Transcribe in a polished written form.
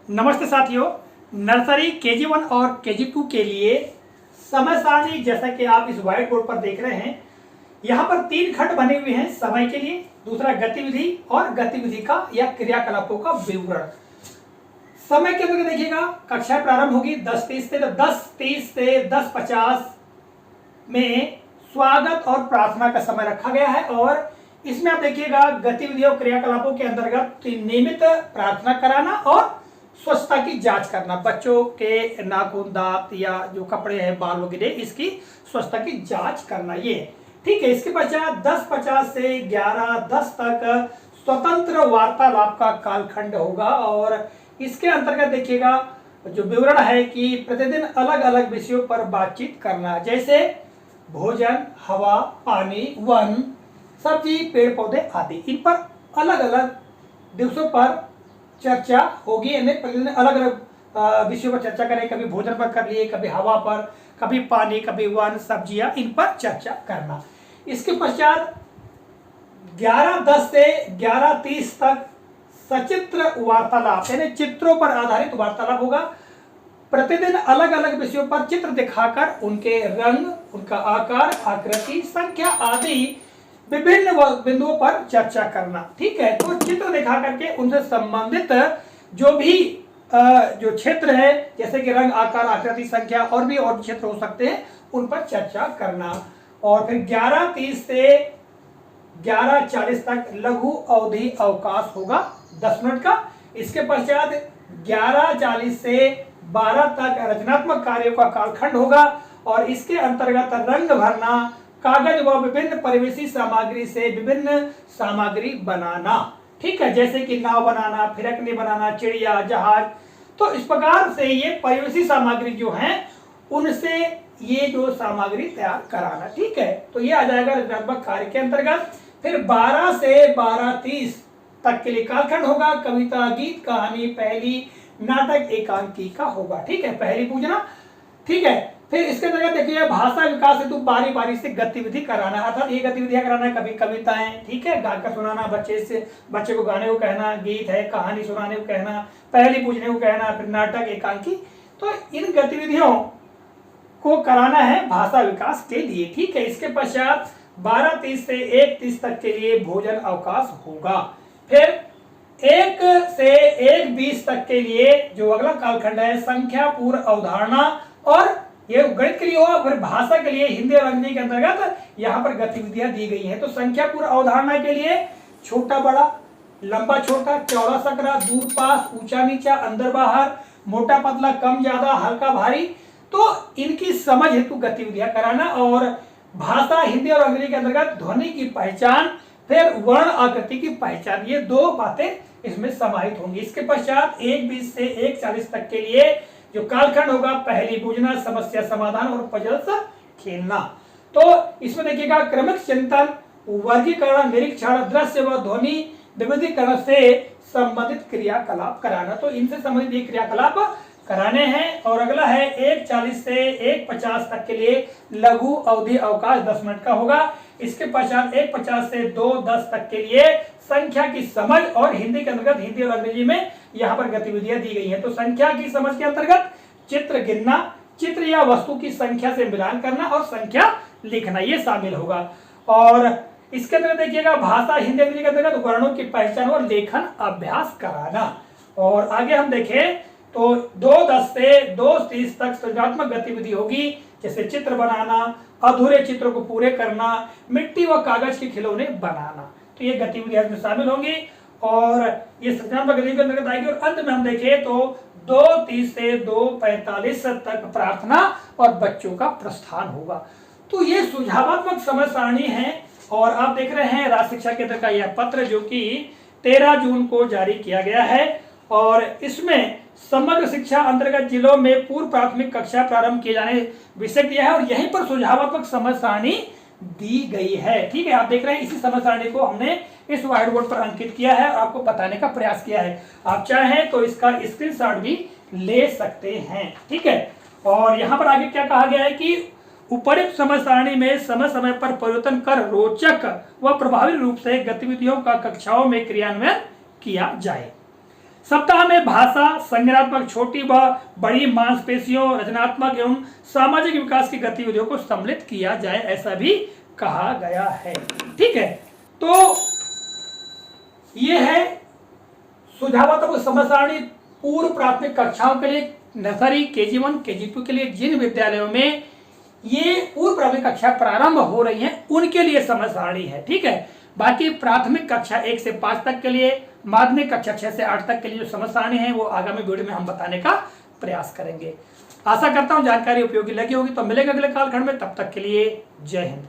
नमस्ते साथियों। Nursery KG1 और KG2 के लिए समय सारणी जैसा कि आप इस व्हाइट बोर्ड पर देख रहे हैं, यहाँ पर 3 खंड बने हुए हैं। समय के लिए, दूसरा गतिविधि और गतिविधि का या क्रियाकलापों का विवरण। समय के अंदर देखिएगा, कक्षा प्रारंभ होगी 10:30 से, तो 10:30 से 10:50 में स्वागत और प्रार्थना का समय रखा गया है। और इसमें आप देखिएगा गतिविधि और क्रियाकलापों के अंतर्गत नियमित प्रार्थना कराना और स्वच्छता की जांच करना, बच्चों के नाखून, दांत या जो कपड़े हैं, बाल वगैरह, इसकी स्वच्छता की जांच करना, ये ठीक है। इसके पश्चात 10:50 से 11:10 तक स्वतंत्र वार्तालाप का कालखंड होगा। और इसके अंतर्गत देखिएगा जो विवरण है कि प्रतिदिन अलग अलग विषयों पर बातचीत करना, जैसे भोजन, हवा, पानी, वन, सब्जी, पेड़ पौधे आदि, इन पर अलग अलग दिवसों पर चर्चा होगी। प्रतिदिन अलग अलग विषयों पर चर्चा करें, कभी भोजन पर कर लिए, कभी हवा पर, कभी पानी, कभी वन, सब्जियां, इन पर चर्चा करना। इसके पश्चात 11:10 से 11:30 तक सचित्र वार्तालाप यानी चित्रों पर आधारित वार्तालाप होगा। प्रतिदिन अलग अलग विषयों पर चित्र दिखाकर उनके रंग, उनका आकार, आकृति, संख्या आदि विभिन्न बिंदुओं पर चर्चा करना, ठीक है। तो चित्र दिखा करके उनसे संबंधित जो भी जो क्षेत्र है, जैसे कि रंग, आकार, आकृति, संख्या और भी क्षेत्र हो सकते हैं, उन पर चर्चा करना। और फिर 11:30 से 11:40 तक लघु अवधि अवकाश होगा 10 मिनट का। इसके पश्चात 11:40 से 12 तक रचनात्मक कार्यों का कालखंड होगा और इसके अंतर्गत रंग भरना, कागज व विभिन्न परिवेशी सामग्री से विभिन्न सामग्री बनाना, ठीक है, जैसे कि नाव बनाना, फिरकनी बनाना, चिड़िया, जहाज। तो इस प्रकार से ये परिवेशी सामग्री जो हैं उनसे ये जो सामग्री तैयार कराना, ठीक है। तो ये आ जाएगा रचनात्मक कार्य के अंतर्गत। फिर 12 से 12:30 तक के लिए कालखंड होगा। कविता, गीत, कहानी, पहेली, नाटक, एकांकिका होगा, ठीक है, पहेली पूछना, ठीक है। फिर इसके अंतर्गत देखिए भाषा विकास हेतु बारी बारी से गतिविधि कराना, अर्थात ये गतिविधियां कराना, कभी कविताएं, ठीक है, गाकर सुनाना, बच्चे को गाने को कहना, गीत है, कहानी सुनाने को कहना, पहेली पूछने को कहना, फिर नाटक, एकांकी। तो इन गतिविधियों को कराना है भाषा विकास के लिए, ठीक है। इसके पश्चात 12:30 से 1:30 तक के लिए भोजन अवकाश होगा। फिर 1 से 1:20 तक के लिए जो अगला कालखंड है संख्या पूर्व अवधारणा, और ये गणित के लिए होगा। फिर भाषा के लिए हिंदी और अंग्रेजी के अंतर्गत यहाँ पर गतिविधियां दी गई हैं। तो संख्या पूर्व अवधारणा के लिए छोटा बड़ा, लंबा छोटा, चौड़ा सकरा, दूर पास, ऊंचा नीचा, अंदर बाहर, मोटा पतला, कम ज्यादा, हल्का भारी, तो इनकी समझ हेतु गतिविधियां कराना। और भाषा हिंदी और अंग्रेजी के अंतर्गत ध्वनि की पहचान, फिर वर्ण आकृति की पहचान, ये 2 बातें इसमें समाहित होंगी। इसके पश्चात 1:20 से 1:40 तक के लिए जो कालखंड होगा पहेली पूछना, समस्या समाधान और पजल्स खेलना। तो इसमें देखिएगा क्रमिक चिंतन, वर्गीकरण, निरीक्षण, दृश्य व ध्वनि विविधीकरण से संबंधित क्रियाकलाप कराना। तो इनसे संबंधित ये क्रियाकलाप कराने हैं। और अगला है 1:40 से 1:50 तक के लिए लघु अवधि अवकाश 10 मिनट का होगा। इसके पश्चात 1:50 से 2:10 तक के लिए संख्या की समझ, और हिंदी के अंतर्गत हिंदी और अंग्रेजी में यहाँ पर गतिविधियां दी गई हैं। तो संख्या की समझ के अंतर्गत चित्र गिनना, चित्र या वस्तु की संख्या से मिलान करना और संख्या लिखना, ये शामिल होगा। और इसके अंतर्गत देखिएगा भाषा हिंदी अंग्रेजी के अंतर्गत वर्णों की पहचान और लेखन अभ्यास कराना। और आगे हम देखें तो 2:10 से 2:30 तक सृजनात्मक गतिविधि होगी, जैसे चित्र बनाना, अधूरे चित्र को पूरे करना, मिट्टी व कागज के खिलौने बनाना। तो ये गतिविधियां इसमें शामिल होंगी और ये सृजनात्मक गतिविधि के अंतर्गत आएगी। और अंत में हम देखें तो 2:30 से 2:45 तक प्रार्थना और बच्चों का प्रस्थान होगा। तो ये सुझावात्मक समय सारणी है। और आप देख रहे हैं राज्य शिक्षा केंद्र का यह पत्र जो कि 13 जून को जारी किया गया है। और इसमें समग्र शिक्षा अंतर्गत जिलों में पूर्व प्राथमिक कक्षा प्रारंभ किए जाने विषय दिया है और यहीं पर सुझावात्मक समय सारणी दी गई है, ठीक है। आप देख रहे हैं इसी समय सारणी को हमने इस व्हाइट बोर्ड पर अंकित किया है और आपको बताने का प्रयास किया है। आप चाहें तो इसका स्क्रीनशॉट भी ले सकते हैं, ठीक है। और यहाँ पर आगे क्या कहा गया है कि उपरोक्त समय सारणी में समय समय पर परिवर्तन कर रोचक व प्रभावी रूप से गतिविधियों का कक्षाओं में क्रियान्वयन किया जाए। सप्ताह में भाषा, संज्ञानात्मक छोटी व बड़ी मांसपेशियों, रचनात्मक एवं सामाजिक विकास की गतिविधियों को सम्मिलित किया जाए, ऐसा भी कहा गया है। ठीक है, तो ये है सुझावात्मक समय सारणी पूर्व प्राथमिक कक्षाओं के लिए, नर्सरी, KG1, KG2 के लिए जिन विद्यालयों में ये पूर्व प्राथमिक कक्षा प्रारंभ हो रही हैं उनके लिए समय सारणी है। ठीक है, बाकी प्राथमिक कक्षा 1 से 5 तक के लिए, माध्यमिक कक्षा 6 से 8 तक के लिए जो समय सारणी है वो आगामी वीडियो में हम बताने का प्रयास करेंगे। आशा करता हूं जानकारी उपयोगी लगी होगी। तो मिलेंगे अगले कालखंड में, तब तक के लिए जय हिंद।